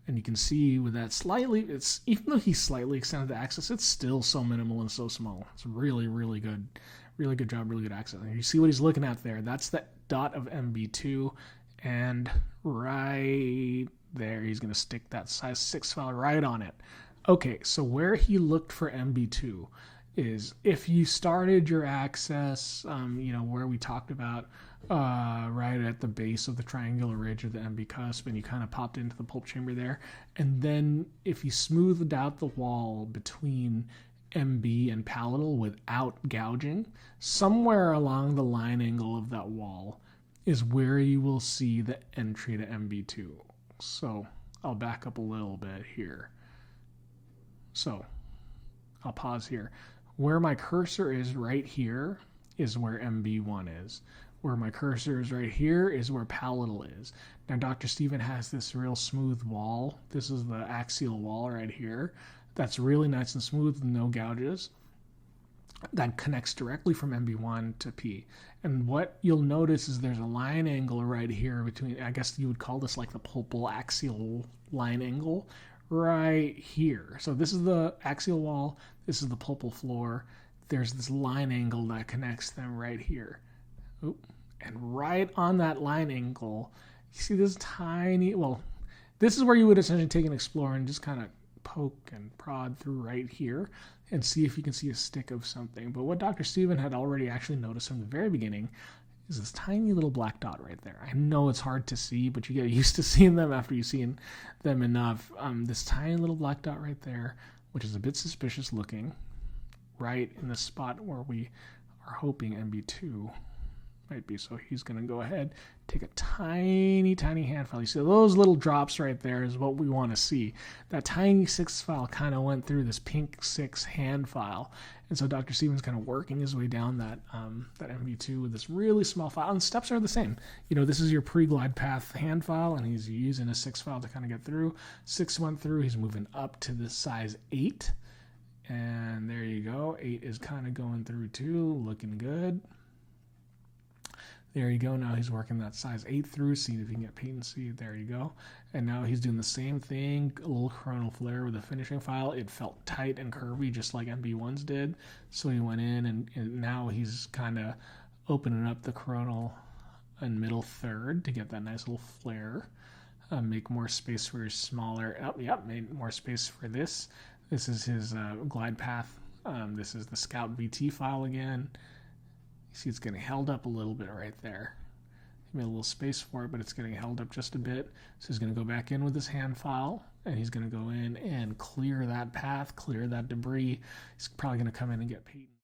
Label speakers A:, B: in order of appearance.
A: And you can see with that slightly, it's even though he slightly extended the axis, it's still so minimal and so small. It's really, really good. Really good job, really good access. And you see what he's looking at there. That's the dot of MB2. And right there, he's going to stick that size 6 file right on it. Okay, so where he looked for MB2 is if you started your access, where we talked about right at the base of the triangular ridge of the MB cusp, and you kind of popped into the pulp chamber there. And then if you smoothed out the wall between MB and palatal without gouging, somewhere along the line angle of that wall is where you will see the entry to MB2. So I'll back up a little bit here. So I'll pause here. Where my cursor is right here is where MB1 is. Where my cursor is right here is where palatal is. Now Dr. Steven has this real smooth wall. This is the axial wall right here. That's really nice and smooth with no gouges. That connects directly from MB1 to P. And what you'll notice is there's a line angle right here between, I guess you would call this like the pulpal axial line angle right here. So this is the axial wall, this is the pulpal floor. There's this line angle that connects them right here. Oop. And right on that line angle, you see this tiny, well, this is where you would essentially take an explorer and just kind of poke and prod through right here and see if you can see a stick of something. But what Dr. Steven had already actually noticed from the very beginning is this tiny little black dot right there. I know it's hard to see, but you get used to seeing them after you've seen them enough. This tiny little black dot right there, which is a bit suspicious looking, right in the spot where we are hoping MB2 might be. So he's going to go ahead, take a tiny, tiny hand file. You see those little drops right there is what we want to see. That tiny 6 file kind of went through this pink 6 hand file. And so Dr. Steven's kind of working his way down that MB2 with this really small file. And the steps are the same. This is your pre-glide path hand file, and he's using a 6 file to kind of get through. 6 went through. He's moving up to this size 8. And there you go. 8 is kind of going through too, looking good. There you go. Now he's working that size 8 through, seeing if he can get patency. There you go. And now he's doing the same thing, a little coronal flare with the finishing file. It felt tight and curvy just like MB1's did. So he went in, and now he's kind of opening up the coronal and middle third to get that nice little flare. Make more space for his smaller, made more space for this. This is his glide path. This is the Scout VT file again. You see it's getting held up a little bit right there. He made a little space for it, but it's getting held up just a bit. So he's going to go back in with his hand file, and he's going to go in and clear that path, clear that debris. He's probably going to come in and get patent.